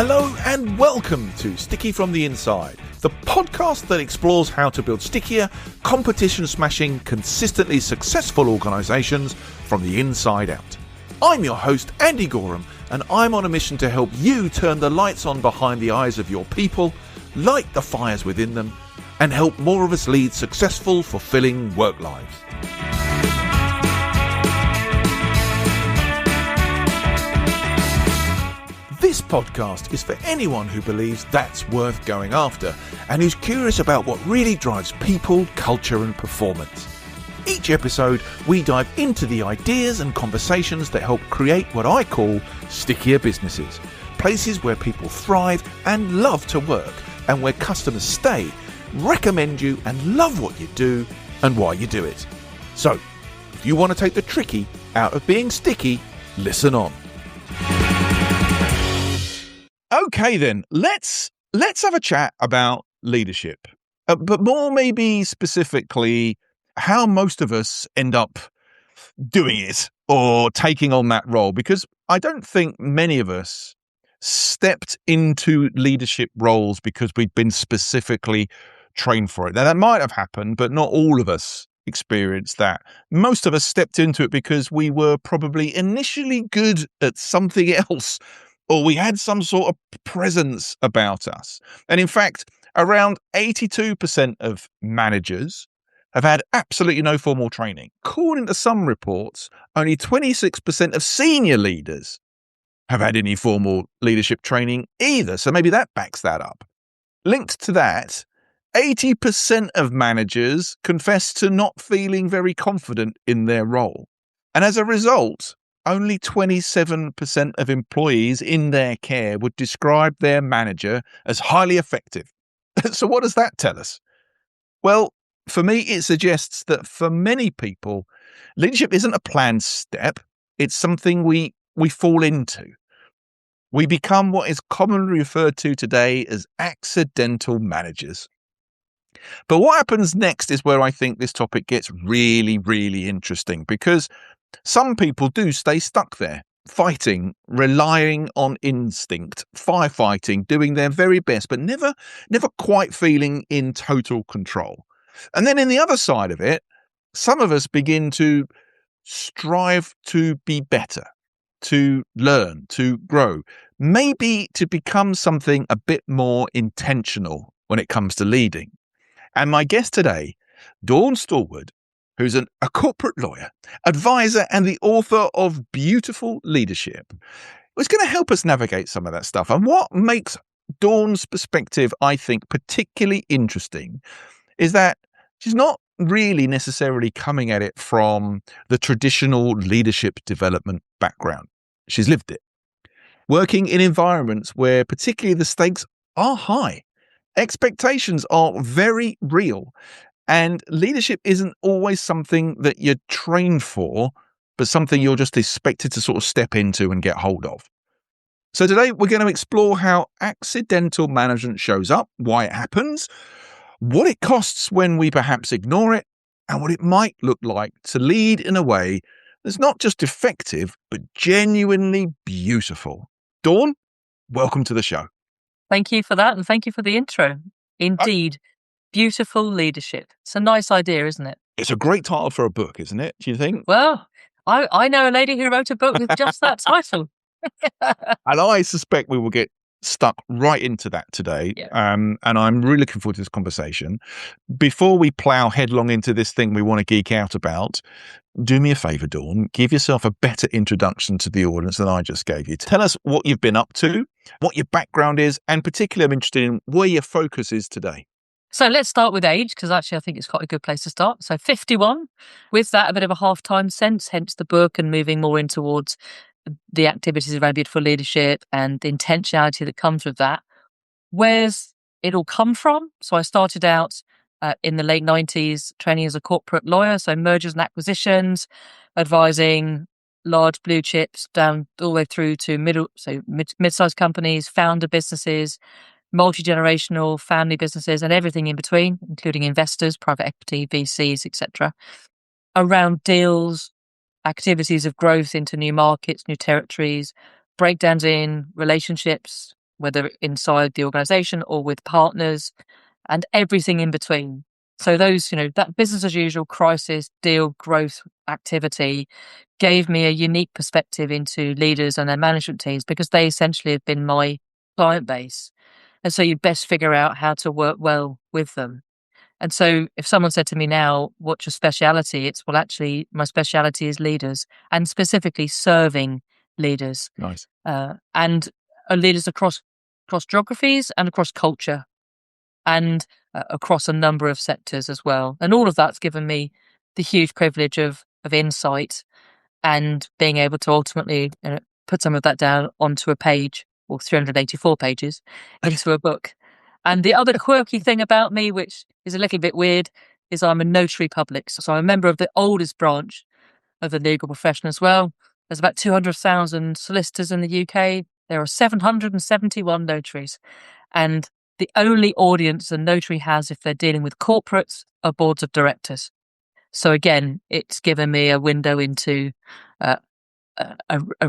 Hello and welcome to Sticky from the Inside, the podcast that explores how to build stickier, competition-smashing, consistently successful organisations from the inside out. I'm your host, Andy Gorham, and I'm on a mission to help you turn the lights on behind the eyes of your people, light the fires within them, and help more of us lead successful, fulfilling work lives. This podcast is for anyone who believes that's worth going after and who's curious about what really drives people, culture and performance. Each episode, we dive into the ideas and conversations that help create what I call stickier businesses, places where people thrive and love to work and where customers stay, recommend you and love what you do and why you do it. So, if you want to take the tricky out of being sticky, listen on. Okay then, let's have a chat about leadership, but more maybe specifically how most of us end up doing it or taking on that role, because I don't think many of us stepped into leadership roles because we'd been specifically trained for it. Now that might have happened, but not all of us experienced that. Most of us stepped into it because we were probably initially good at something else, or we had some sort of presence about us. And in fact, around 82% of managers have had absolutely no formal training. According to some reports, only 26% of senior leaders have had any formal leadership training either. So maybe that backs that up. Linked to that, 80% of managers confess to not feeling very confident in their role. And as a result, only 27% of employees in their care would describe their manager as highly effective. So what does that tell us? Well, for me, it suggests that for many people, leadership isn't a planned step. It's something we fall into. We become what is commonly referred to today as accidental managers. But what happens next is where I think this topic gets really, really interesting, because some people do stay stuck there, fighting, relying on instinct, firefighting, doing their very best, but never quite feeling in total control. And then in the other side of it, some of us begin to strive to be better, to learn, to grow, maybe to become something a bit more intentional when it comes to leading. And my guest today, Dawn Stallwood, who's a corporate lawyer, advisor, and the author of Beautiful Leadership, was going to help us navigate some of that stuff. And what makes Dawn's perspective, I think, particularly interesting is that she's not really necessarily coming at it from the traditional leadership development background. She's lived it, working in environments where particularly the stakes are high. Expectations are very real. And leadership isn't always something that you're trained for, but something you're just expected to sort of step into and get hold of. So today we're going to explore how accidental management shows up, why it happens, what it costs when we perhaps ignore it, and what it might look like to lead in a way that's not just effective, but genuinely beautiful. Dawn, welcome to the show. Thank you for that, and thank you for the intro. Indeed. Beautiful Leadership. It's a nice idea, isn't it? It's a great title for a book, isn't it? Do you think? Well, I know a lady who wrote a book with just that title. And I suspect we will get stuck right into that today. Yeah. And I'm really looking forward to this conversation. Before we plow headlong into this thing we want to geek out about, do me a favour, Dawn. Give yourself a better introduction to the audience than I just gave you. Tell us what you've been up to, what your background is, and particularly I'm interested in where your focus is today. So let's start with age, because actually I think it's quite a good place to start. So 51, with that a bit of a half-time sense, hence the book, and moving more in towards the activities around beautiful leadership and the intentionality that comes with that. Where's it all come from? So I started out in the late 90s training as a corporate lawyer, so mergers and acquisitions, advising large blue chips down all the way through to mid-sized companies, founder businesses, multi-generational family businesses, and everything in between, including investors, private equity, VCs, etc., around deals, activities of growth into new markets, new territories, breakdowns in relationships, whether inside the organization or with partners and everything in between. So those, that business as usual, crisis, deal, growth activity gave me a unique perspective into leaders and their management teams, because they essentially have been my client base. And so you best figure out how to work well with them. And so if someone said to me now, what's your speciality? It's, well, actually, my speciality is leaders, and specifically serving leaders. Nice. And leaders across geographies and across culture, and across a number of sectors as well. And all of that's given me the huge privilege of insight and being able to ultimately put some of that down onto a page, or 384 pages, into a book. And the other quirky thing about me, which is a little bit weird, is I'm a notary public. So I'm a member of the oldest branch of the legal profession as well. There's about 200,000 solicitors in the UK. There are 771 notaries. And the only audience a notary has if they're dealing with corporates are boards of directors. So again, it's given me a window into a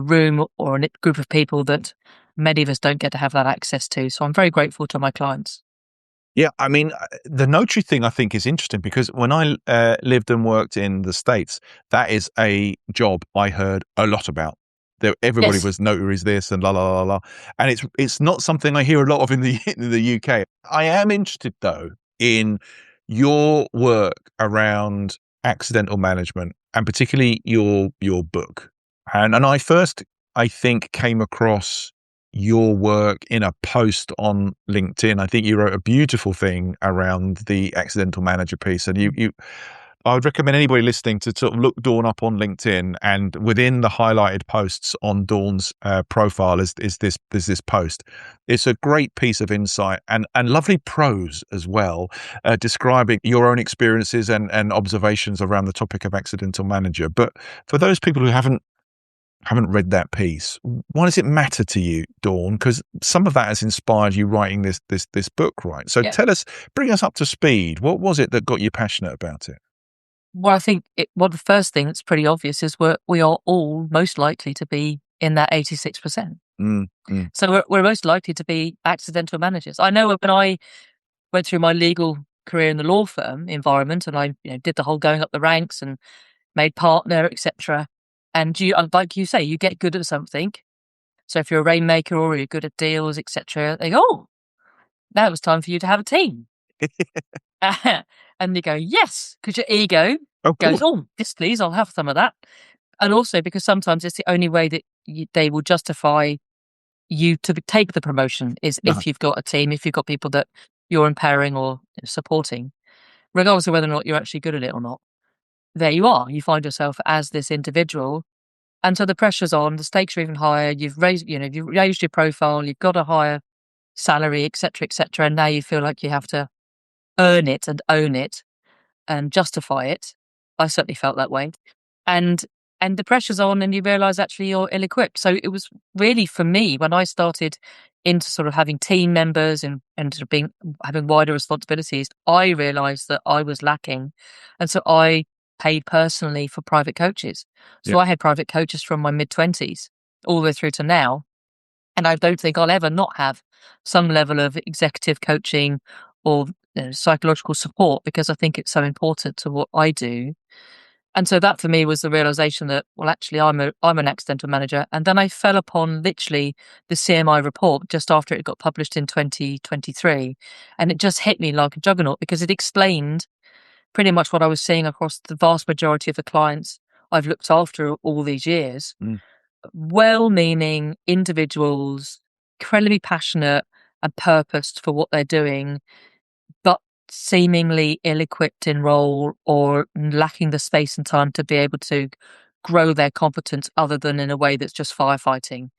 room or a group of people that many of us don't get to have that access to. So I'm very grateful to my clients. Yeah, I mean, the notary thing I think is interesting, because when I lived and worked in the States, that is a job I heard a lot about. Everybody Yes. was notaries this and la la la la, and it's not something I hear a lot of in the UK. I am interested though in your work around accidental management, and particularly your book. And I first, I think, came across your work in a post on LinkedIn. I think you wrote a beautiful thing around the accidental manager piece, and I would recommend anybody listening to sort of look Dawn up on LinkedIn, and within the highlighted posts on Dawn's profile is this post. It's a great piece of insight and lovely prose as well, describing your own experiences and observations around the topic of accidental manager. But for those people who haven't read that piece, why does it matter to you, Dawn? Because some of that has inspired you writing this book, right? So bring us up to speed. What was it that got you passionate about it? Well, I think the first thing that's pretty obvious is we are all most likely to be in that 86%. So we're most likely to be accidental managers. I know when I went through my legal career in the law firm environment, and I did the whole going up the ranks and made partner, etc. And like you say, you get good at something. So if you're a rainmaker or you're good at deals, etc., they go, oh, now it was time for you to have a team. And you go, yes, because your ego goes, oh, yes, please, I'll have some of that. And also because sometimes it's the only way that they will justify you to take the promotion is if you've got a team, if you've got people that you're empowering or supporting, regardless of whether or not you're actually good at it or not. There you are. You find yourself as this individual. And so the pressure's on, the stakes are even higher. You've raised your profile, you've got a higher salary, etc., etc. And now you feel like you have to earn it and own it and justify it. I certainly felt that way. And the pressure's on, and you realise actually you're ill-equipped. So it was really, for me, when I started into sort of having team members and sort of having wider responsibilities, I realised that I was lacking. And so I paid personally for private coaches. So I had private coaches from my mid-20s all the way through to now. And I don't think I'll ever not have some level of executive coaching or psychological support, because I think it's so important to what I do. And so that for me was the realization that, well, actually I'm an accidental manager. And then I fell upon literally the CMI report just after it got published in 2023. And it just hit me like a juggernaut, because it explained pretty much what I was seeing across the vast majority of the clients I've looked after all these years. Well-meaning individuals, incredibly passionate and purposed for what they're doing, but seemingly ill-equipped in role or lacking the space and time to be able to grow their competence other than in a way that's just firefighting.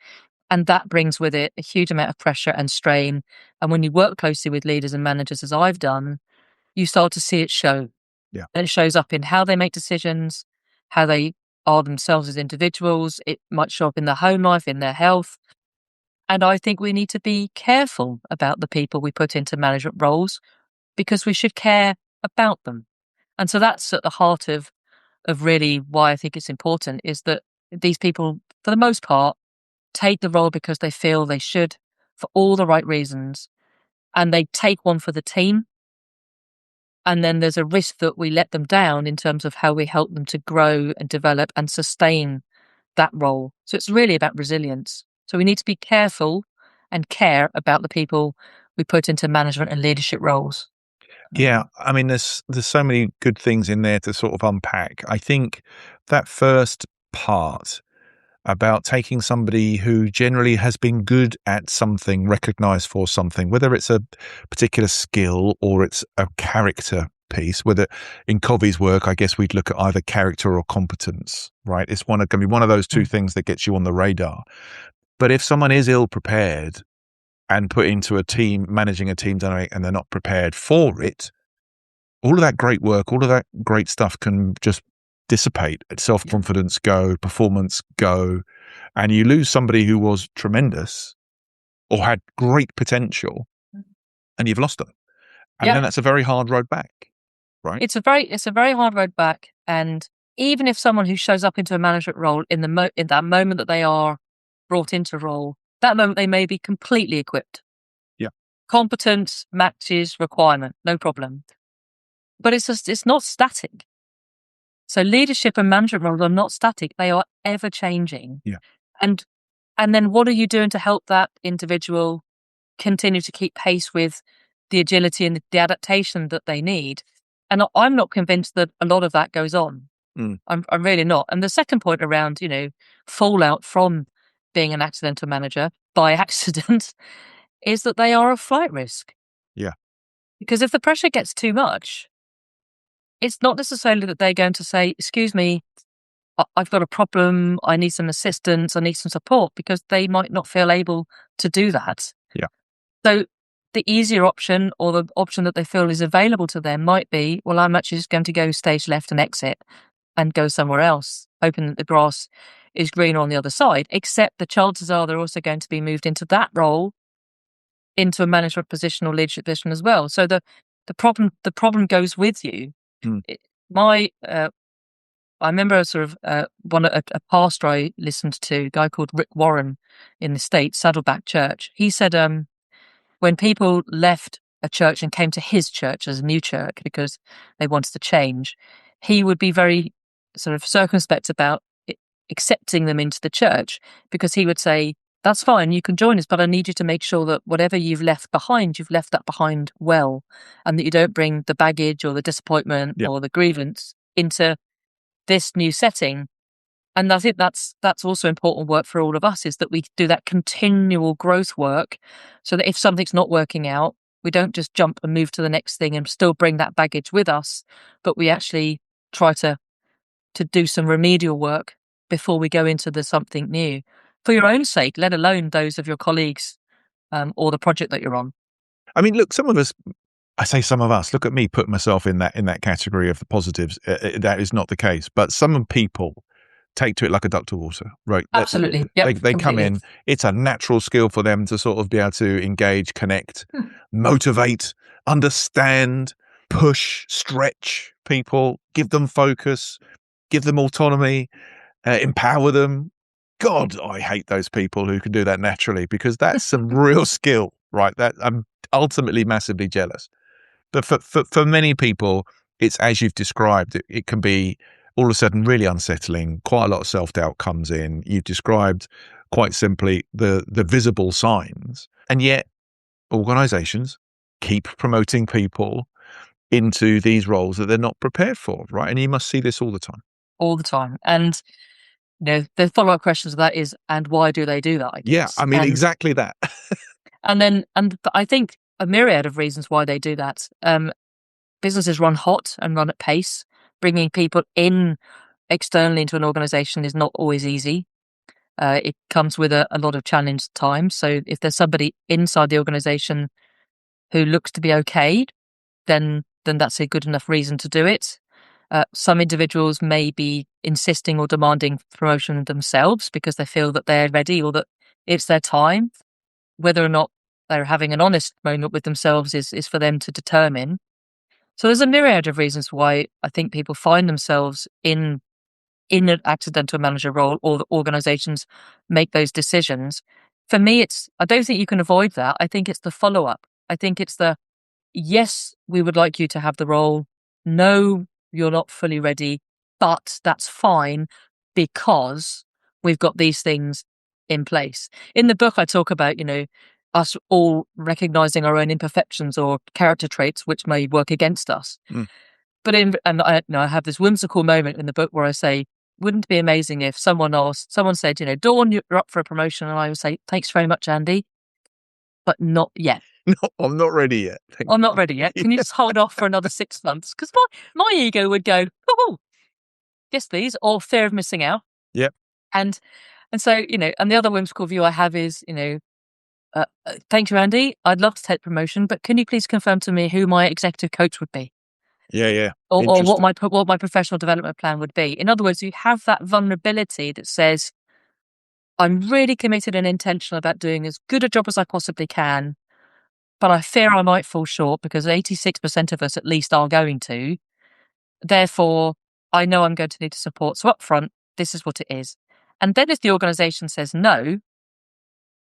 And that brings with it a huge amount of pressure and strain. And when you work closely with leaders and managers, as I've done, you start to see it show. Yeah. And it shows up in how they make decisions, how they are themselves as individuals. It might show up in their home life, in their health. And I think we need to be careful about the people we put into management roles, because we should care about them. And so that's at the heart of really why I think it's important, is that these people, for the most part, take the role because they feel they should, for all the right reasons, and they take one for the team, and then there's a risk that we let them down in terms of how we help them to grow and develop and sustain that role. So it's really about resilience. So we need to be careful and care about the people we put into management and leadership roles. Yeah, I mean, there's so many good things in there to sort of unpack. I think that first part about taking somebody who generally has been good at something, recognized for something, whether it's a particular skill or it's a character piece, whether in Covey's work, I guess we'd look at either character or competence, right? It's going to be one of those two things that gets you on the radar. But if someone is ill prepared and put into a team, managing a team dynamic, and they're not prepared for it, all of that great work, all of that great stuff can just dissipate. Self-confidence go, performance go, and you lose somebody who was tremendous or had great potential, and you've lost them. And then that's a very hard road back, right? It's a very hard road back. And even if someone who shows up into a management role in that moment that they are brought into a role, that moment they may be completely equipped. Yeah. Competence matches requirement, no problem. But it's not static. So leadership and management roles are not static. They are ever changing. Yeah. And then what are you doing to help that individual continue to keep pace with the agility and the adaptation that they need? And I'm not convinced that a lot of that goes on. I'm really not. And the second point around, fallout from being an accidental manager by accident is that they are a flight risk. Yeah. Because if the pressure gets too much, it's not necessarily that they're going to say, excuse me, I've got a problem, I need some assistance, I need some support, because they might not feel able to do that. Yeah. So the easier option, or the option that they feel is available to them, might be, well, I'm actually just going to go stage left and exit and go somewhere else, hoping that the grass is greener on the other side, except the chances are they're also going to be moved into that role, into a management position or leadership position as well. So the problem goes with you. I remember a pastor I listened to, a guy called Rick Warren in the States, Saddleback Church. He said when people left a church and came to his church as a new church because they wanted to change, he would be very sort of circumspect about accepting them into the church, because he would say, that's fine, you can join us, but I need you to make sure that whatever you've left behind, you've left that behind well, and that you don't bring the baggage or the disappointment or the grievance into this new setting. And I think that's also important work for all of us, is that we do that continual growth work, so that if something's not working out, we don't just jump and move to the next thing and still bring that baggage with us, but we actually try to do some remedial work before we go into the something new, for your own sake, let alone those of your colleagues or the project that you're on. I mean, look, some of us, I say some of us, look at me, put myself in that category of the positives. That is not the case. But some people take to it like a duck to water, right? Absolutely. Yep, They come in, it's a natural skill for them to sort of be able to engage, connect, motivate, understand, push, stretch people, give them focus, give them autonomy, empower them. God, I hate those people who can do that naturally, because that's some real skill, right? That I'm ultimately massively jealous. But for many people, it's as you've described. It can be all of a sudden really unsettling. Quite a lot of self-doubt comes in. You've described quite simply the visible signs, and yet organizations keep promoting people into these roles that they're not prepared for, right? And you must see this all the time. All the time. And the follow-up questions of that is, and why do they do that, I guess? Yeah, I mean, exactly that. and I think a myriad of reasons why they do that. Businesses run hot and run at pace. Bringing people in externally into an organization is not always easy. It comes with a lot of challenge at times. So if there's somebody inside the organization who looks to be okay, then that's a good enough reason to do it. Some individuals may be insisting or demanding promotion themselves because they feel that they're ready or that it's their time. Whether or not they're having an honest moment with themselves is for them to determine. So there's a myriad of reasons why I think people find themselves in an accidental manager role, or the organizations make those decisions. for me, I don't think you can avoid that. I think it's the follow-up. I think it's yes, we would like you to have the role. No, you're not fully ready, but that's fine because we've got these things in place. In the book, I talk about, us all recognizing our own imperfections or character traits which may work against us. Mm. But I have this whimsical moment in the book where I say, wouldn't it be amazing if someone said, Dawn, you're up for a promotion, and I would say, thanks very much, Andy, but not yet. No, I'm not ready yet. I'm not ready yet. Can you just hold off for another 6 months? Because my ego would go, oh, yes, please, or fear of missing out. Yep. And so, and the other whimsical view I have is, thank you, Andy. I'd love to take promotion, but can you please confirm to me who my executive coach would be? Yeah. Or what my professional development plan would be. In other words, you have that vulnerability that says, I'm really committed and intentional about doing as good a job as I possibly can, but I fear I might fall short because 86% of us at least are going to. Therefore, I know I'm going to need support. So up front, this is what it is. And then if the organisation says no,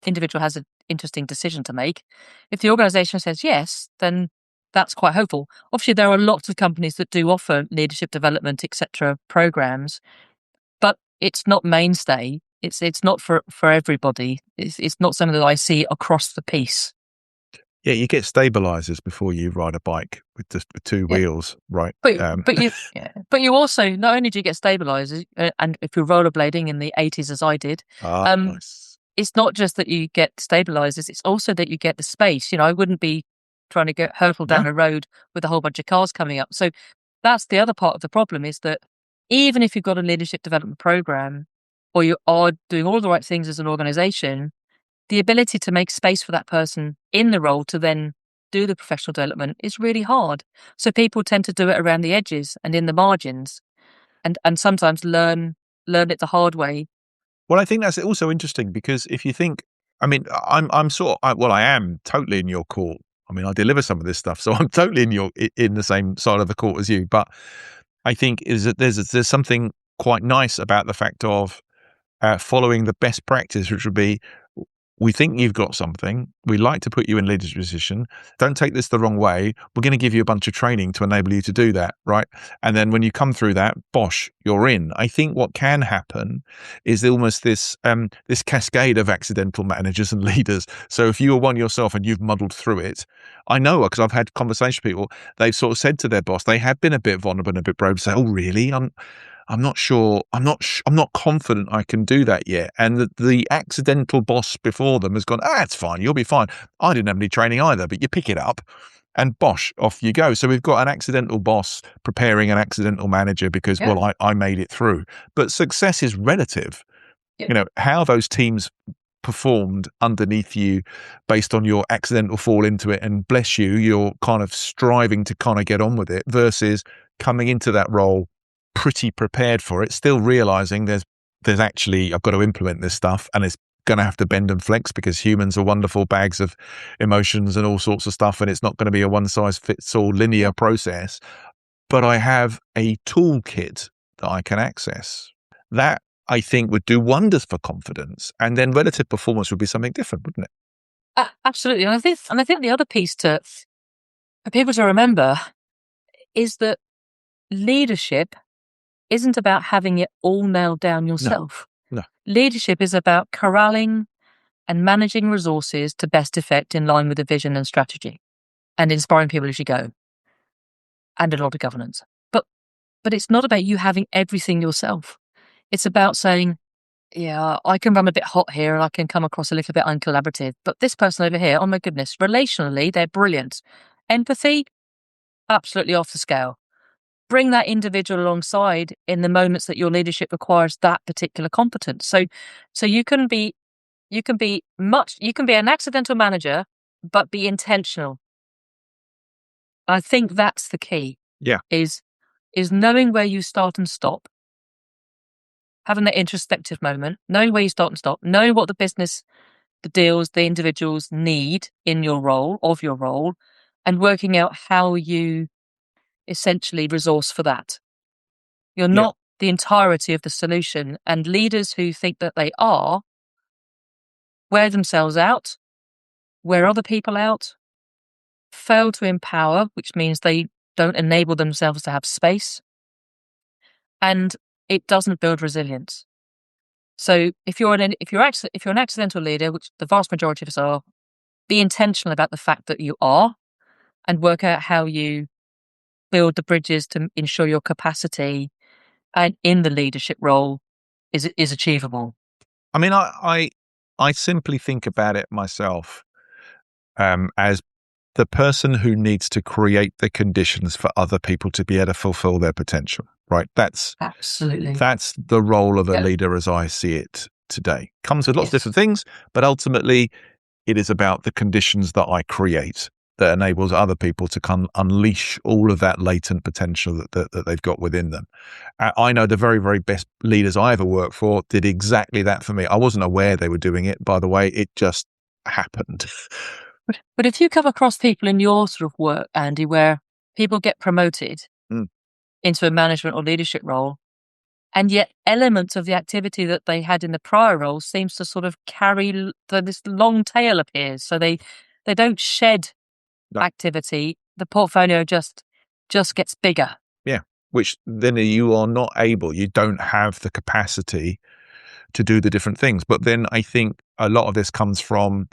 the individual has an interesting decision to make. If the organisation says yes, then that's quite hopeful. Obviously, there are lots of companies that do offer leadership development, etc., programs, but it's not mainstay. It's not for everybody. It's not something that I see across the piece. Yeah, you get stabilizers before you ride a bike with just two wheels, right? But you also, not only do you get stabilizers, and if you're rollerblading in the 80s as I did, nice. It's not just that you get stabilizers, it's also that you get the space. I wouldn't be trying to hurtle down a road with a whole bunch of cars coming up. So that's the other part of the problem, is that even if you've got a leadership development program, or you are doing all the right things as an organization, the ability to make space for that person in the role to then do the professional development is really hard. So people tend to do it around the edges and in the margins, and sometimes learn it the hard way. Well, I think that's also interesting because if you think, I mean, I am totally in your court. I mean, I deliver some of this stuff, so I'm totally in the same side of the court as you. But I think is that there's something quite nice about the fact of following the best practice, which would be, we think you've got something. We like to put you in leadership position. Don't take this the wrong way. We're going to give you a bunch of training to enable you to do that, right? And then when you come through that, bosh, you're in. I think what can happen is almost this cascade of accidental managers and leaders. So if you are one yourself and you've muddled through it, I know, because I've had conversations with people, they've sort of said to their boss, they have been a bit vulnerable and a bit brave, to say, "Oh, really? I'm not sure. I'm not confident I can do that yet." And the accidental boss before them has gone, it's fine. You'll be fine. I didn't have any training either, but you pick it up and bosh, off you go. So we've got an accidental boss preparing an accidental manager because, I made it through. But success is relative. Yeah. How those teams performed underneath you based on your accidental fall into it, and bless you, you're kind of striving to kind of get on with it, versus coming into that role pretty prepared for it, still realizing there's actually, I've got to implement this stuff, and it's going to have to bend and flex because humans are wonderful bags of emotions and all sorts of stuff, and it's not going to be a one size fits all linear process. But I have a toolkit that I can access. That, I think, would do wonders for confidence, and then relative performance would be something different, wouldn't it? Absolutely. And I think the other piece for people to remember is that leadership isn't about having it all nailed down yourself. No. Leadership is about corralling and managing resources to best effect in line with the vision and strategy, and inspiring people as you go, and a lot of governance. But it's not about you having everything yourself. It's about saying, I can run a bit hot here and I can come across a little bit uncollaborative, but this person over here, oh my goodness, relationally, they're brilliant. Empathy, absolutely off the scale. Bring that individual alongside in the moments that your leadership requires that particular competence. So you can be an accidental manager, but be intentional. I think that's the key. Yeah. Is knowing where you start and stop, having that introspective moment, knowing where you start and stop, knowing what the business, the deals, the individuals need in your role, and working out how you essentially resource for that. You're not the entirety of the solution, and leaders who think that they are wear themselves out, wear other people out, fail to empower, which means they don't enable themselves to have space, and it doesn't build resilience. So if you're an accidental leader, which the vast majority of us are, be intentional about the fact that you are, and work out how you build the bridges to ensure your capacity and in the leadership role is achievable. I mean, I simply think about it myself as the person who needs to create the conditions for other people to be able to fulfill their potential, right? That's Absolutely. the role of a Yeah. leader as I see it today. Comes with lots of Yes. different things, but ultimately it is about the conditions that I create that enables other people to come unleash all of that latent potential that they've got within them. I know the very, very best leaders I ever worked for did exactly that for me. I wasn't aware they were doing it, by the way. It just happened. But if you come across people in your sort of work, Andy, where people get promoted Mm. into a management or leadership role, and yet elements of the activity that they had in the prior role seems to sort of carry this long tail appears. So they don't shed No. activity. The portfolio just gets bigger. Yeah. Which then you are not able, you don't have the capacity to do the different things. But then I think a lot of this comes from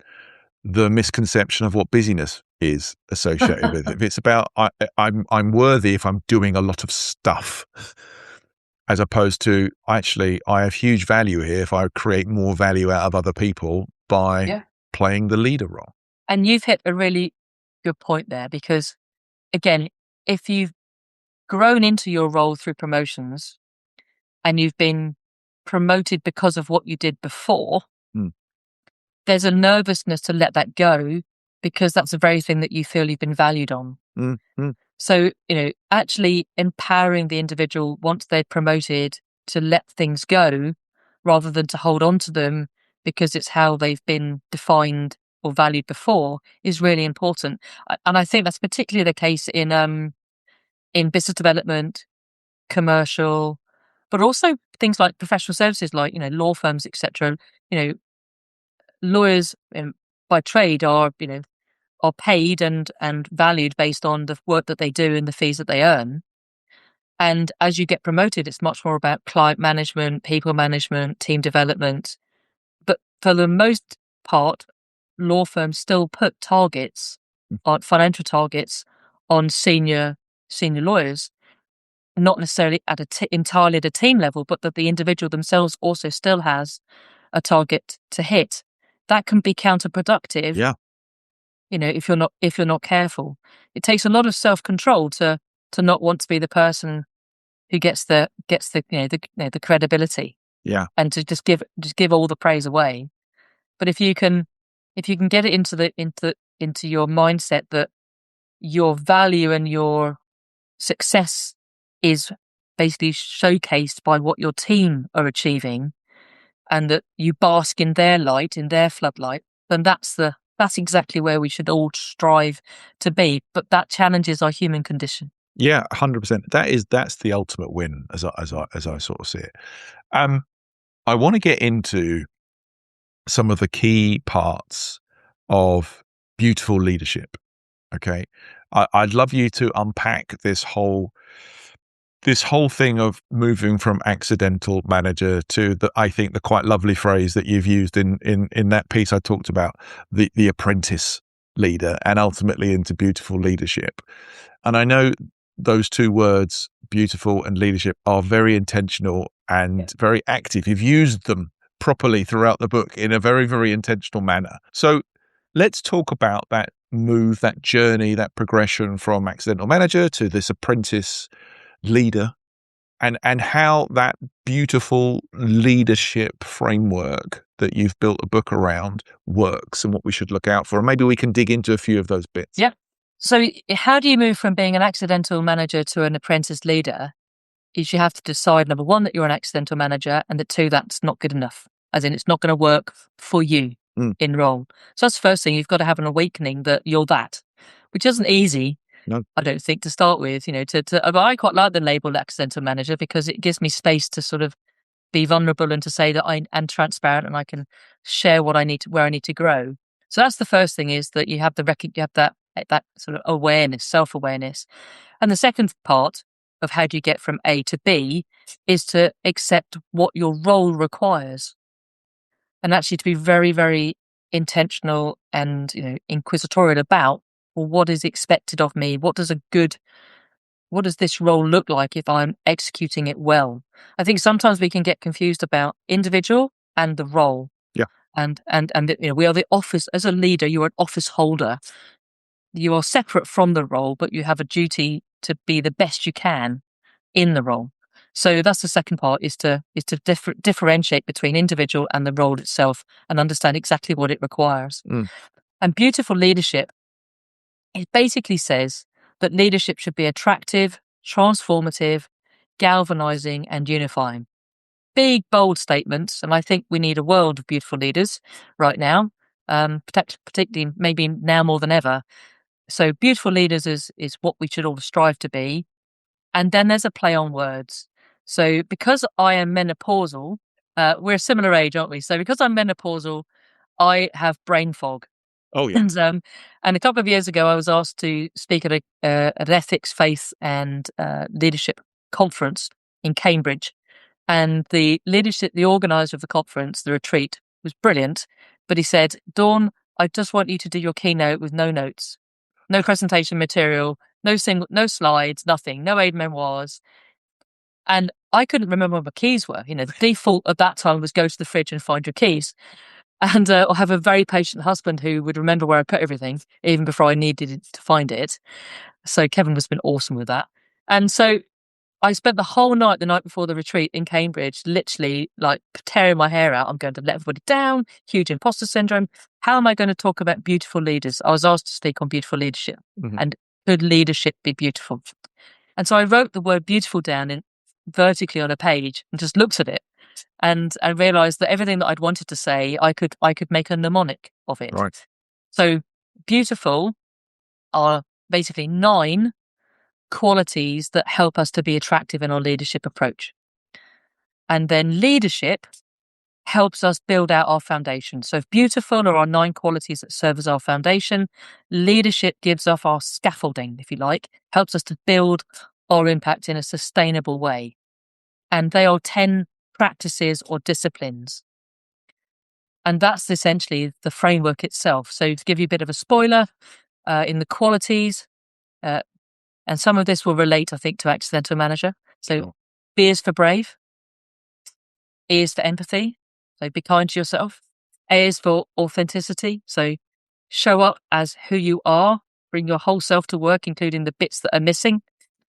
the misconception of what busyness is associated with it. If it's about I'm worthy if I'm doing a lot of stuff, as opposed to actually I have huge value here if I create more value out of other people by Yeah. playing the leader role. And you've hit a really good point there, because again, if you've grown into your role through promotions and you've been promoted because of what you did before, Mm. there's a nervousness to let that go, because that's the very thing that you feel you've been valued on. Mm. Mm. So, actually empowering the individual once they're promoted to let things go rather than to hold on to them because it's how they've been defined or valued before is really important. And I think that's particularly the case in business development, commercial, but also things like professional services, like, law firms, etc. Lawyers by trade are paid and valued based on the work that they do and the fees that they earn. And as you get promoted, it's much more about client management, people management, team development. But for the most part, law firms still put targets on financial targets on senior lawyers, not necessarily at entirely at a team level, but that the individual themselves also still has a target to hit. That can be counterproductive. Yeah. If you're not careful. It takes a lot of self-control to not want to be the person who gets the the credibility. Yeah. And to just give all the praise away. But if you can get it into your mindset that your value and your success is basically showcased by what your team are achieving, and that you bask in their light, in their floodlight, then that's exactly where we should all strive to be. But that challenges our human condition. Yeah, 100%. That's the ultimate win as I sort of see it. I want to get into some of the key parts of beautiful leadership. Okay. I'd love you to unpack this whole thing of moving from accidental manager to I think the quite lovely phrase that you've used in that piece I talked about, the apprentice leader, and ultimately into beautiful leadership. And I know those two words, beautiful and leadership, are very intentional and very active. You've used them properly throughout the book in a very, very intentional manner. So let's talk about that move, that journey, that progression from accidental manager to this apprentice leader, and how that beautiful leadership framework that you've built a book around works and what we should look out for. And maybe we can dig into a few of those bits. Yeah. So how do you move from being an accidental manager to an apprentice leader? Is you have to decide, number one, that you're an accidental manager, and that two, that's not good enough. As in, it's not going to work for you in role. So that's the first thing. You've got to have an awakening that you're that, which isn't easy. No. I don't think, to start with. I quite like the label accidental manager because it gives me space to sort of be vulnerable and to say that I am transparent and I can share what I need to, where I need to grow. So that's the first thing, is that you have that sort of awareness, self-awareness. And the second part of how do you get from A to B is to accept what your role requires, and actually to be very, very intentional and inquisitorial about, well, what is expected of me? What does this role look like if I'm executing it well? I think sometimes we can get confused about individual and the role. Yeah. And we are the office. As a leader, you're an office holder. You are separate from the role, but you have a duty to be the best you can in the role. So that's the second part, is to differentiate between individual and the role itself, and understand exactly what it requires. And beautiful leadership, it basically says that leadership should be attractive, transformative, galvanizing, and unifying. Big, bold statements, and I think we need a world of beautiful leaders right now, particularly maybe now more than ever. So beautiful leaders is what we should all strive to be. And then there's a play on words. So because I am menopausal, we're a similar age, aren't we? So because I'm menopausal, I have brain fog. Oh, yeah. And a couple of years ago, I was asked to speak at an ethics, faith, and leadership conference in Cambridge. And the organizer of the conference, the retreat, was brilliant. But he said, "Dawn, I just want you to do your keynote with no notes, no presentation material, no slides, nothing, no aid memoirs." And I couldn't remember where my keys were. The default at that time was go to the fridge and find your keys. And I have a very patient husband who would remember where I put everything, even before I needed to find it. So Kevin has been awesome with that. And so I spent the whole night, the night before the retreat in Cambridge, literally like tearing my hair out. I'm going to let everybody down, huge imposter syndrome. How am I going to talk about beautiful leaders? I was asked to speak on beautiful leadership. And could leadership be beautiful? And so I wrote the word beautiful down vertically on a page and just looked at it. And I realized that everything that I'd wanted to say, I could make a mnemonic of it. Right. So beautiful are basically 9 qualities that help us to be attractive in our leadership approach. And then leadership helps us build out our foundation. So if beautiful are our 9 qualities that serve as our foundation, leadership gives us our scaffolding, if you like, helps us to build our impact in a sustainable way. And they are 10 practices or disciplines. And that's essentially the framework itself. So to give you a bit of a spoiler, in the qualities, and some of this will relate, I think, to accidental manager. So B is for brave. E is for empathy. So be kind to yourself. A is for authenticity. So show up as who you are. Bring your whole self to work, including the bits that are missing.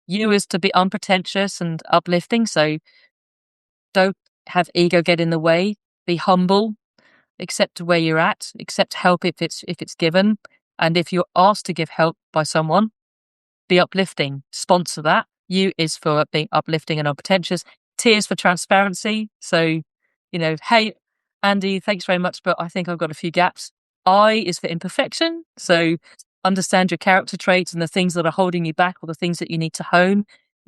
U is to be unpretentious and uplifting. So don't have ego get in the way. Be humble. Accept where you're at. Accept help if it's given. And if you're asked to give help by someone, be uplifting. Sponsor that. U is for being uplifting and unpretentious. T is for transparency. So, hey, Andy, thanks very much, but I think I've got a few gaps. I is for imperfection. So understand your character traits and the things that are holding you back, or the things that you need to hone,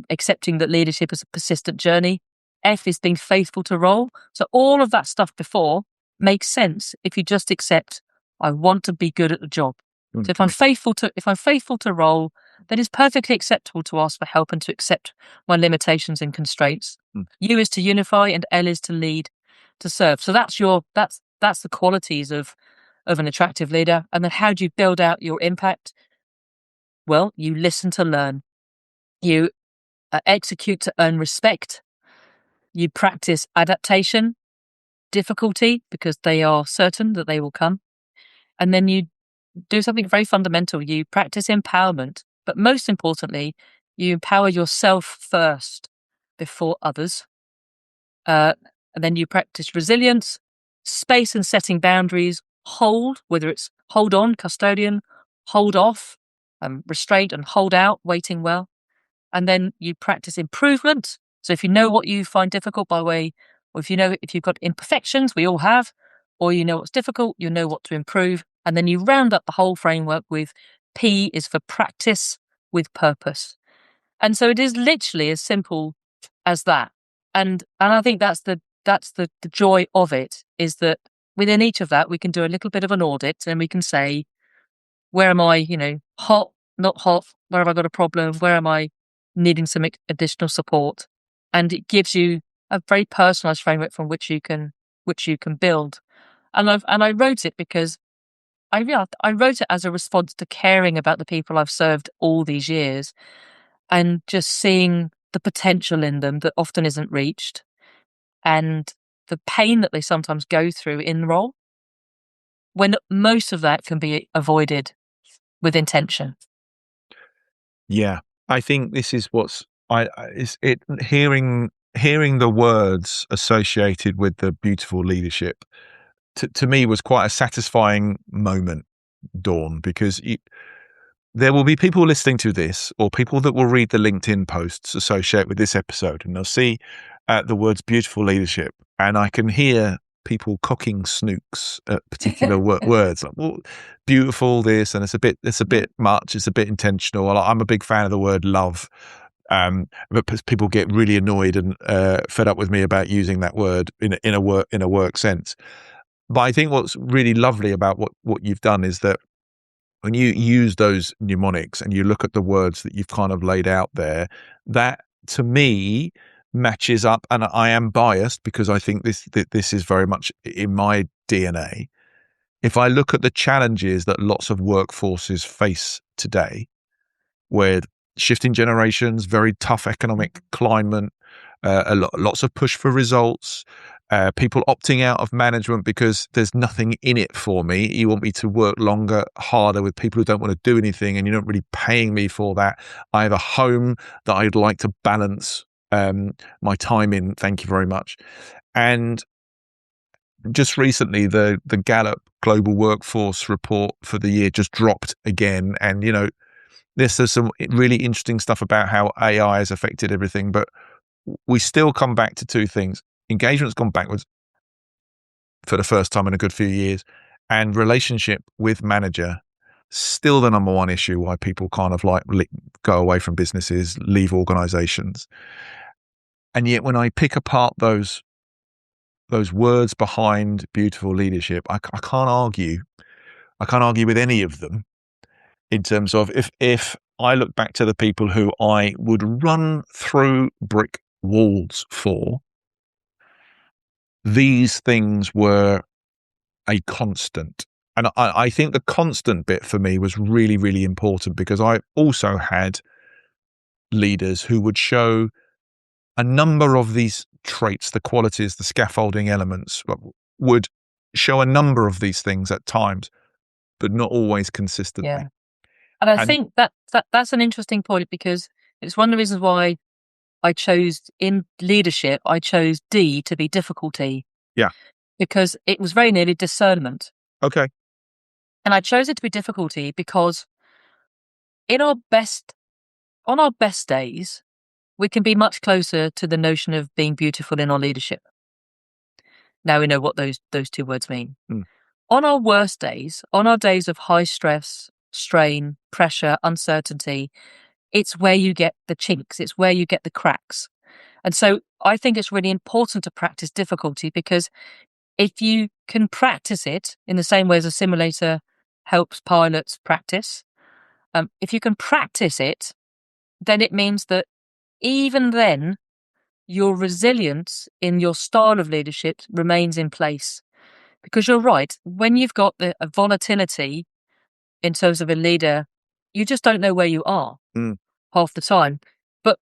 accepting that leadership is a persistent journey. F is being faithful to role. So all of that stuff before makes sense if you just accept, I want to be good at the job. So if I'm faithful to role, then it's perfectly acceptable to ask for help and to accept my limitations and constraints. U is to unify, and L is to lead, to serve. So that's the qualities of an attractive leader. And then how do you build out your impact? Well, you listen to learn. You execute to earn respect. You practice adaptation, difficulty, because they are certain that they will come. And then you do something very fundamental. You practice empowerment, but most importantly, you empower yourself first before others. And then you practice resilience, space and setting boundaries, whether it's hold on, custodian, hold off, restraint, and hold out, waiting well. And then you practice improvement. So if you know what you find difficult or if you've got imperfections, we all have, or you know what's difficult, you know what to improve. And then you round up the whole framework with P is for practice with purpose. And so it is literally as simple as that. And I think that's that's the joy of it, is that within each of that, we can do a little bit of an audit and we can say, where am I, hot, not hot? Where have I got a problem? Where am I needing some additional support? And it gives you a very personalized framework from which you can build. And I wrote it because I wrote it as a response to caring about the people I've served all these years and just seeing the potential in them that often isn't reached and the pain that they sometimes go through in the role, when most of that can be avoided with intention. Yeah, I think this is what's hearing the words associated with the beautiful leadership to me was quite a satisfying moment, Dawn, because there will be people listening to this or people that will read the LinkedIn posts associated with this episode and they'll see the words beautiful leadership and I can hear people cocking snooks at particular words like, well, beautiful this, and it's a bit much, it's a bit intentional. I'm a big fan of the word love, but people get really annoyed and fed up with me about using that word in a work sense. But I think what's really lovely about what you've done is that when you use those mnemonics and you look at the words that you've kind of laid out there, that to me matches up, and I am biased because I think this is very much in my DNA. If I look at the challenges that lots of workforces face today, with shifting generations, very tough economic climate, lots of push for results, people opting out of management because there's nothing in it for me. You want me to work longer, harder with people who don't want to do anything, and you're not really paying me for that. I have a home that I'd like to balance my time in. Thank you very much. And just recently, the Gallup Global Workforce Report for the year just dropped again, and there's some really interesting stuff about how AI has affected everything, but we still come back to two things. Engagement's gone backwards for the first time in a good few years, and relationship with manager, still the number one issue why people kind of like go away from businesses, leave organizations. And yet when I pick apart those words behind beautiful leadership, I can't argue. I can't argue with any of them in terms of if I look back to the people who I would run through brick walls for, these things were a constant. And I think the constant bit for me was really, really important because I also had leaders who would show a number of these traits, the qualities, the scaffolding elements, would show a number of these things at times, but not always consistently. Yeah. And I think that's an interesting point because it's one of the reasons why I chose in leadership, I chose D to be difficulty. Yeah. Because it was very nearly discernment. Okay. And I chose it to be difficulty because on our best days, we can be much closer to the notion of being beautiful in our leadership. Now we know what those two words mean. Mm. On our worst days, on our days of high stress, strain, pressure, uncertainty, it's where you get the chinks, it's where you get the cracks. And so I think it's really important to practice difficulty because if you can practice it in the same way as a simulator helps pilots practice, if you can practice it, then it means that even then, your resilience in your style of leadership remains in place. Because you're right, when you've got a volatility in terms of a leader, you just don't know where you are half the time. But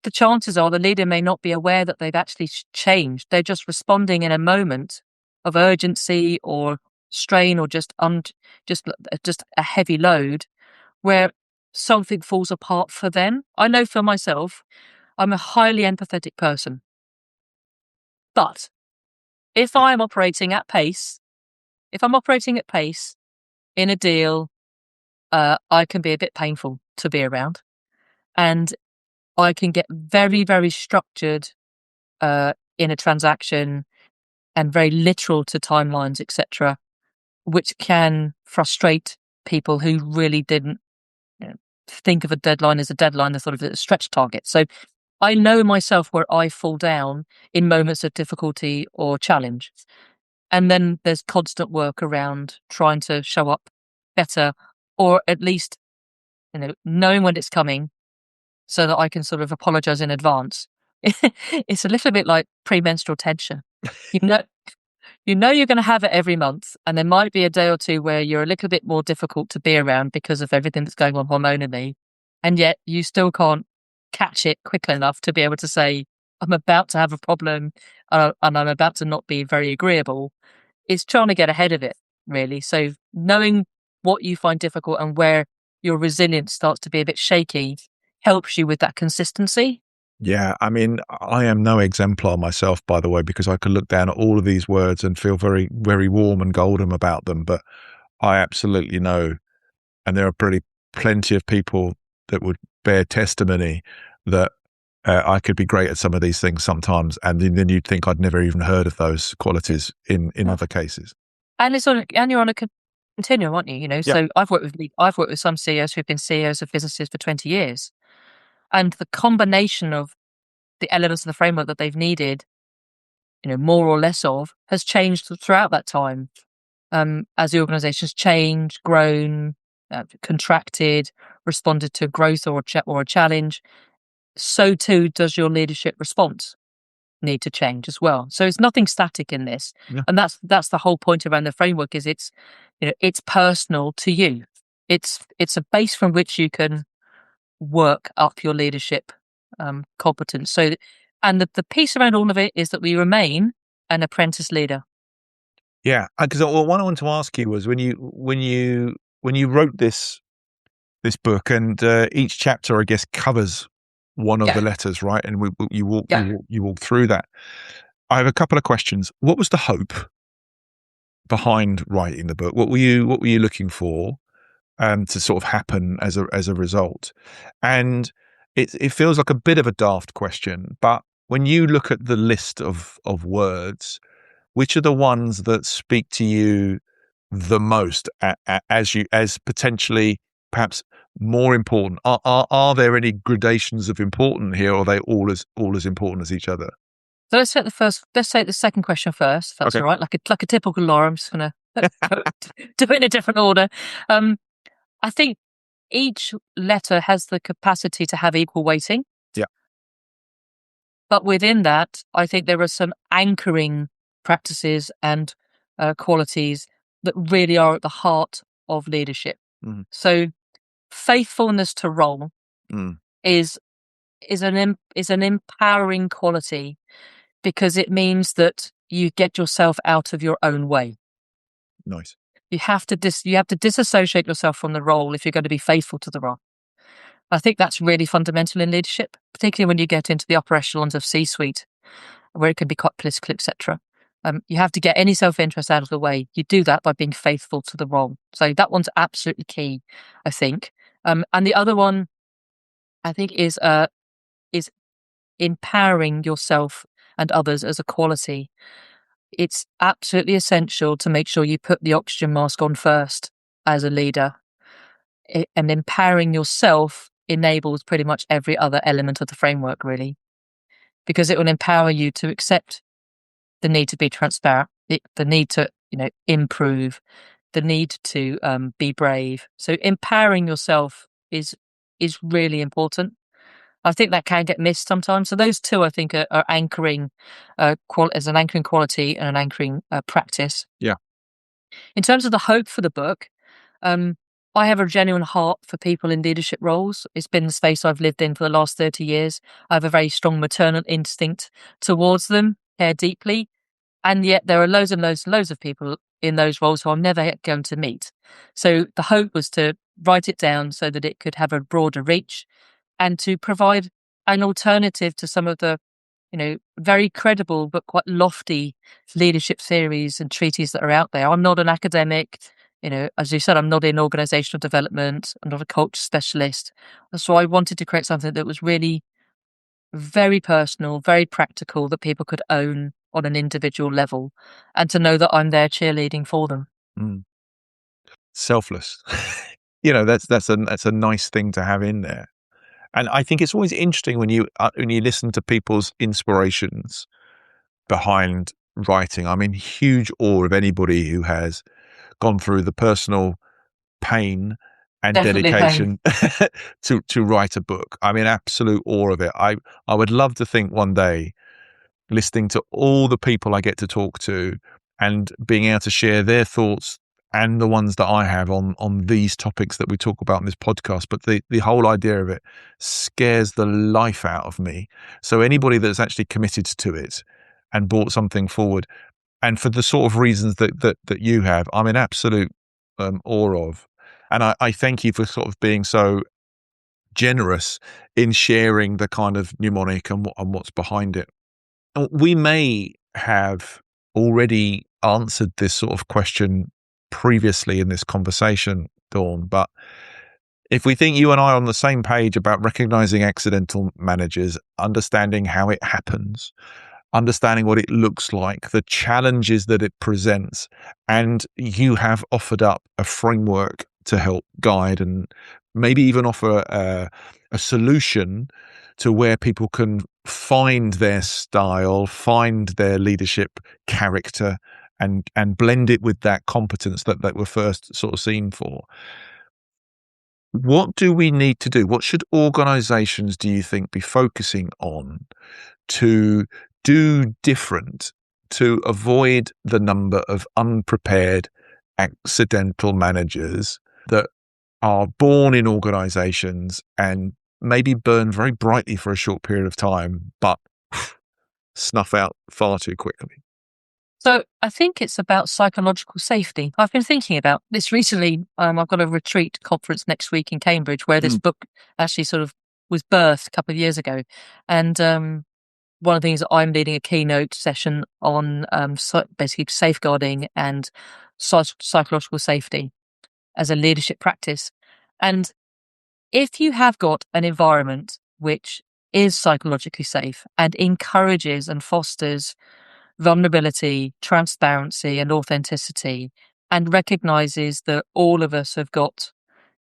the chances are the leader may not be aware that they've actually changed. They're just responding in a moment of urgency or strain or just a heavy load where something falls apart for them. I know for myself, I'm a highly empathetic person. But if I'm operating at pace in a deal, I can be a bit painful to be around. And I can get very, very structured in a transaction and very literal to timelines, etc., which can frustrate people who really didn't think of a deadline as a deadline. They thought of it as a stretch target. So I know myself where I fall down in moments of difficulty or challenge. And then there's constant work around trying to show up better, or at least, knowing when it's coming so that I can sort of apologize in advance. It's a little bit like premenstrual tension. You know, you're going to have it every month, and there might be a day or two where you're a little bit more difficult to be around because of everything that's going on hormonally, and yet you still can't catch it quickly enough to be able to say, I'm about to have a problem, and I'm about to not be very agreeable. It's trying to get ahead of it, really. So knowing what you find difficult and where your resilience starts to be a bit shaky helps you with that consistency. Yeah, I mean, I am no exemplar myself, by the way, because I could look down at all of these words and feel very, very warm and golden about them. But I absolutely know, and there are plenty of people that would bear testimony that I could be great at some of these things sometimes, and then you'd think I'd never even heard of those qualities in other cases. And you're on a continuum, aren't you? Yeah. So I've worked with some CEOs who've been CEOs of businesses for 20 years, and the combination of the elements of the framework that they've needed, more or less of, has changed throughout that time. As the organization's changed, grown, contracted, responded to growth or a challenge, so too does your leadership response need to change as well. So it's nothing static in this. Yeah. And that's the whole point around the framework is it's personal to you. It's a base from which you can work up your leadership competence. So, and the piece around all of it is that we remain an apprentice leader. Yeah, because what I wanted to ask you was when you wrote this book, and each chapter, I guess, covers one of the letters, right? And you walk through that. I have a couple of questions. What was the hope behind writing the book? What were you looking for to sort of happen as a result? And it feels like a bit of a daft question, but when you look at the list of words, which are the ones that speak to you the most as potentially perhaps more important? Are there any gradations of important here, or are they all as important as each other? So let's take the second question first, if that's all right. Like a typical Laura, I'm just gonna do it in a different order. I think each letter has the capacity to have equal weighting. Yeah. But within that, I think there are some anchoring practices and qualities that really are at the heart of leadership. Mm. So faithfulness to role is an empowering quality, because it means that you get yourself out of your own way. Nice. You have to disassociate yourself from the role if you're going to be faithful to the role. I think that's really fundamental in leadership, particularly when you get into the upper echelons of C-suite, where it can be quite political, etc. You have to get any self-interest out of the way. You do that by being faithful to the role. So that one's absolutely key, I think. And the other one, I think, is empowering yourself and others as a quality. It's absolutely essential to make sure you put the oxygen mask on first as a leader. And empowering yourself enables pretty much every other element of the framework, really, because it will empower you to accept the need to be transparent, the need to improve, the need to be brave. So empowering yourself is really important. I think that can get missed sometimes. So those two, I think, are anchoring as an anchoring quality and an anchoring practice. Yeah. In terms of the hope for the book, I have a genuine heart for people in leadership roles. It's been the space I've lived in for the last 30 years. I have a very strong maternal instinct towards them, care deeply. And yet there are loads and loads and loads of people in those roles who I'm never going to meet. So the hope was to write it down so that it could have a broader reach and to provide an alternative to some of the, very credible but quite lofty leadership theories and treatises that are out there. I'm not an academic. As you said, I'm not in organizational development. I'm not a culture specialist. So I wanted to create something that was really very personal, very practical, that people could own on an individual level, and to know that I'm there cheerleading for them. Selfless. That's a nice thing to have in there. And I think it's always interesting when you listen to people's inspirations behind writing. I'm in huge awe of anybody who has gone through the personal pain and Definitely pain. dedication to write a book. I'm in absolute awe of it. I would love to think one day, listening to all the people I get to talk to and being able to share their thoughts and the ones that I have on these topics that we talk about in this podcast. But the whole idea of it scares the life out of me. So anybody that's actually committed to it and brought something forward, and for the sort of reasons that you have, I'm in absolute awe of. And I thank you for sort of being so generous in sharing the kind of mnemonic and what's behind it. We may have already answered this sort of question previously in this conversation, Dawn, but if we think you and I are on the same page about recognizing accidental managers, understanding how it happens, understanding what it looks like, the challenges that it presents, and you have offered up a framework to help guide and maybe even offer a solution to where people can find their style, find their leadership character, and blend it with that competence that we're first sort of seen for. What do we need to do? What should organizations, do you think, be focusing on to do different to avoid the number of unprepared accidental managers that are born in organizations and maybe burn very brightly for a short period of time, but snuff out far too quickly? So I think it's about psychological safety. I've been thinking about this recently. I've got a retreat conference next week in Cambridge where this book actually sort of was birthed a couple of years ago. And one of the things that I'm leading a keynote session on basically safeguarding and psychological safety as a leadership practice. And if you have got an environment which is psychologically safe and encourages and fosters vulnerability, transparency, and authenticity, and recognizes that all of us have got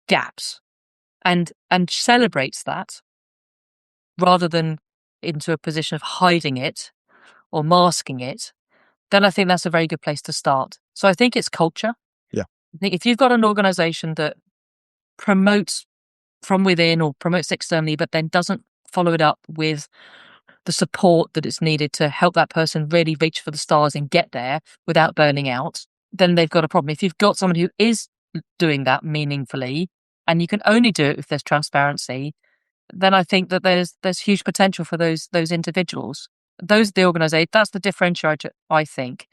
gaps and celebrates that rather than into a position of hiding it or masking it, then I think that's a very good place to start. So I think it's culture. Yeah. I think if you've got an organization that promotes from within or promotes externally, but then doesn't follow it up with the support that is needed to help that person really reach for the stars and get there without burning out, then they've got a problem. If you've got someone who is doing that meaningfully, and you can only do it if there's transparency, then I think that there's huge potential for those individuals. Those are the organization. That's the differentiator, I think,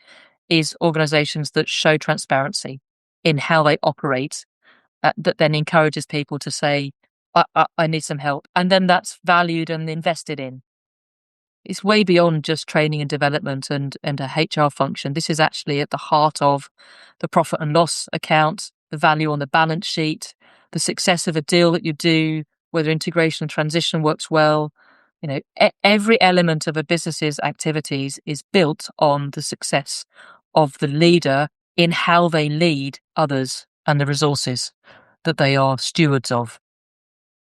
is organizations that show transparency in how they operate, that then encourages people to say, I need some help. And then that's valued and invested in. It's way beyond just training and development and a HR function. This is actually at the heart of the profit and loss account, the value on the balance sheet, the success of a deal that you do, whether integration and transition works well. You know, every element of a business's activities is built on the success of the leader in how they lead others and the resources that they are stewards of.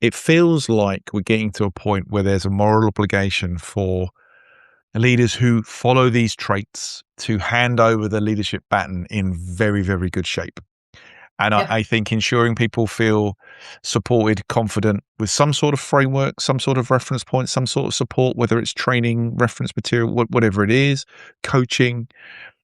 It feels like we're getting to a point where there's a moral obligation for leaders who follow these traits to hand over the leadership baton in very, very good shape. And Yeah. I think ensuring people feel supported, confident with some sort of framework, some sort of reference point, some sort of support, whether it's training, reference material, whatever it is, coaching.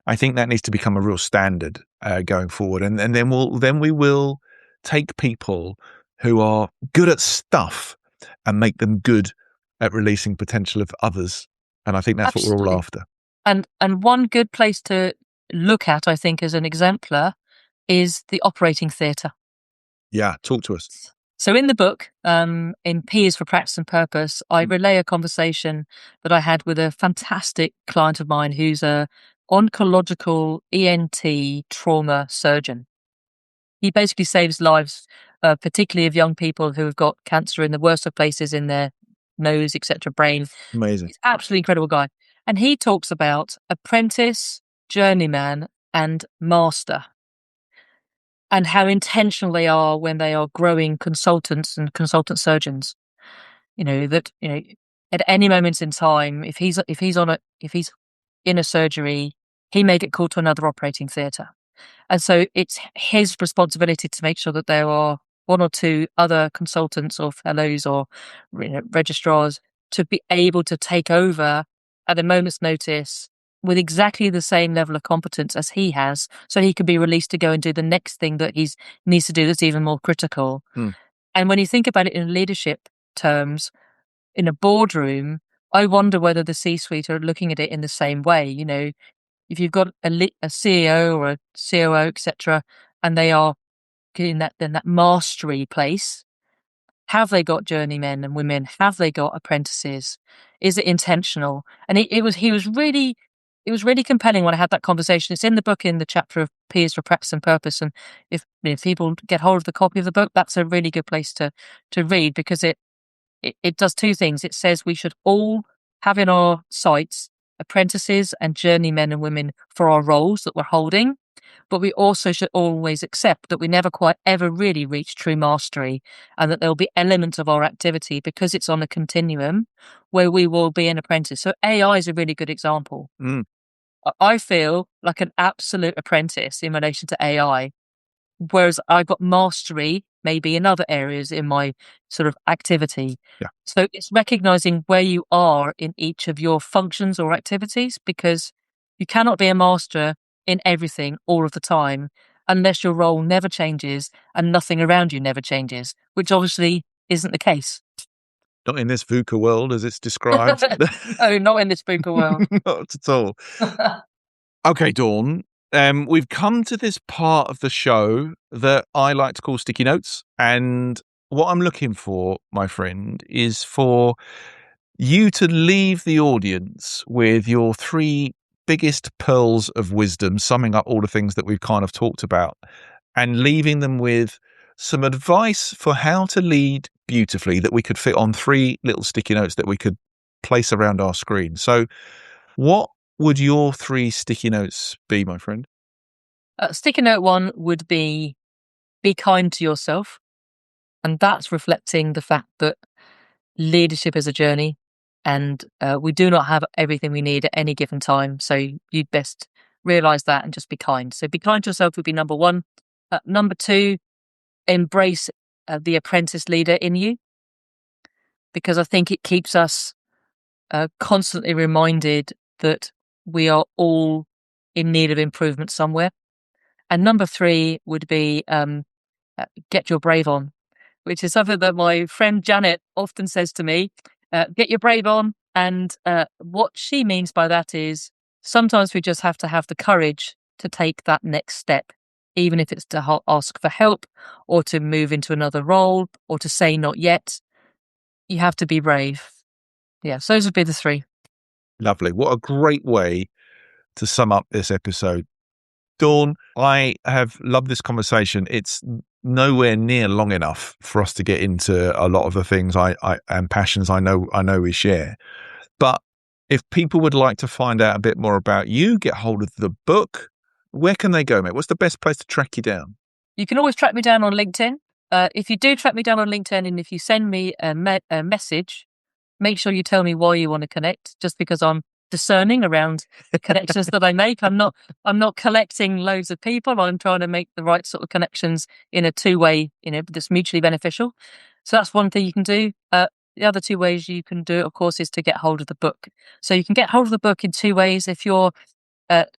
I think that needs to become a real standard going forward. And then we will take people who are good at stuff and make them good at releasing potential of others. And I think that's what we're all Absolutely. after. And one good place to look at, I think, as an exemplar is the operating theatre. Yeah, talk to us. So in the book, in P is for Practice and Purpose, I relay a conversation that I had with a fantastic client of mine who's a oncological ENT trauma surgeon. He basically saves lives, particularly of young people who have got cancer in the worst of places in their nose, etc., brain. Amazing. He's an absolutely incredible guy. And he talks about apprentice, journeyman, and master, and how intentional they are when they are growing consultants and consultant surgeons. that at any moment in time, if he's in a surgery, he may get called to another operating theatre. And so it's his responsibility to make sure that there are one or two other consultants or fellows or registrars to be able to take over at a moment's notice with exactly the same level of competence as he has, so he can be released to go and do the next thing that he needs to do that's even more critical. And when you think about it in leadership terms, in a boardroom, I wonder whether the C-suite are looking at it in the same way. If you've got a CEO or a COO, etc., and they are in that mastery place, have they got journeymen and women? Have they got apprentices? Is it intentional? And it was really compelling when I had that conversation. It's in the book, in the chapter of Peers for Practice and Purpose. And if people get hold of the copy of the book, that's a really good place to read, because it does two things. It says we should all have in our sights apprentices and journeymen and women for our roles that we're holding, but we also should always accept that we never quite ever really reach true mastery, and that there'll be elements of our activity, because it's on a continuum, where we will be an apprentice. So AI is a really good example. I feel like an absolute apprentice in relation to AI, whereas I got mastery maybe in other areas in my sort of activity. Yeah. So it's recognizing where you are in each of your functions or activities, because you cannot be a master in everything all of the time unless your role never changes and nothing around you never changes, which obviously isn't the case. Not in this VUCA world as it's described. Oh, not in this VUCA world. Not at all. Okay, Dawn, we've come to this part of the show that I like to call sticky notes. And what I'm looking for, my friend, is for you to leave the audience with your 3 biggest pearls of wisdom, summing up all the things that we've kind of talked about, and leaving them with some advice for how to lead beautifully that we could fit on 3 little sticky notes that we could place around our screen. So what would your 3 sticky notes be, my friend? Sticky note 1 would be kind to yourself. And that's reflecting the fact that leadership is a journey, and we do not have everything we need at any given time. So you'd best realize that and just be kind. So be kind to yourself would be number 1. Number 2, embrace the apprentice leader in you, because I think it keeps us constantly reminded that we are all in need of improvement somewhere. And number 3 would be get your brave on, which is something that my friend Janet often says to me, get your brave on. And what she means by that is sometimes we just have to have the courage to take that next step, even if it's to ask for help or to move into another role or to say not yet. You have to be brave. Yeah, so those would be the 3. Lovely. What a great way to sum up this episode. Dawn, I have loved this conversation. It's nowhere near long enough for us to get into a lot of the things I and passions I know we share. But if people would like to find out a bit more about you, get hold of the book, where can they go, mate? What's the best place to track you down? You can always track me down on LinkedIn. If you do track me down on LinkedIn, and if you send me a message, make sure you tell me why you want to connect, just because I'm discerning around the connections that I make. I'm not collecting loads of people. I'm trying to make the right sort of connections in a 2-way, that's mutually beneficial. So that's one thing you can do. The other 2 ways you can do it, of course, is to get hold of the book. So you can get hold of the book in 2 ways. If you're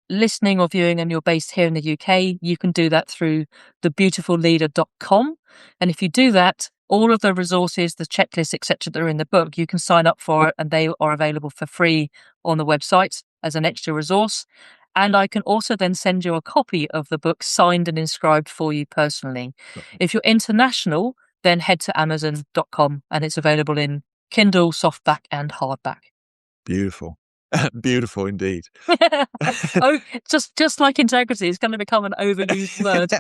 listening or viewing and you're based here in the UK, you can do that through thebeautifulleader.com. And if you do that, all of the resources, the checklists, etc., that are in the book, you can sign up for it, and they are available for free on the website as an extra resource. And I can also then send you a copy of the book signed and inscribed for you personally. If you're international, then head to amazon.com, and it's available in Kindle, softback, and hardback. Beautiful. Beautiful indeed. Oh, just like integrity, it's going to become an overused word.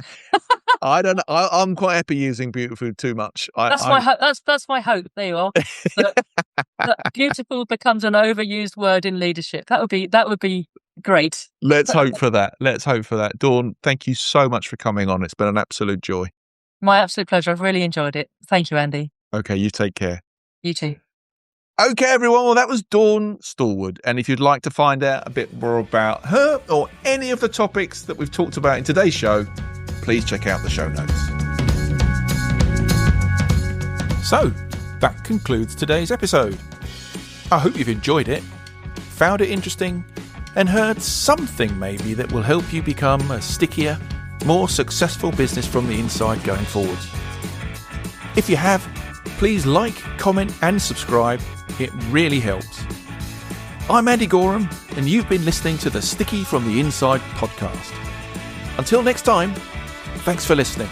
I don't know. I'm quite happy using beautiful too much. That's my hope. There you are. That beautiful becomes an overused word in leadership. That would be great. Let's hope for that. Dawn, thank you so much for coming on. It's been an absolute joy. My absolute pleasure. I've really enjoyed it. Thank you, Andy. Okay, you take care. You too. Okay, everyone, well, that was Dawn Stallwood. And if you'd like to find out a bit more about her or any of the topics that we've talked about in today's show, please check out the show notes. So, that concludes today's episode. I hope you've enjoyed it, found it interesting, and heard something maybe that will help you become a stickier, more successful business from the inside going forwards. If you have, please like, comment and subscribe. It really helps. I'm Andy Gorham, and you've been listening to the Sticky from the Inside podcast. Until next time, thanks for listening.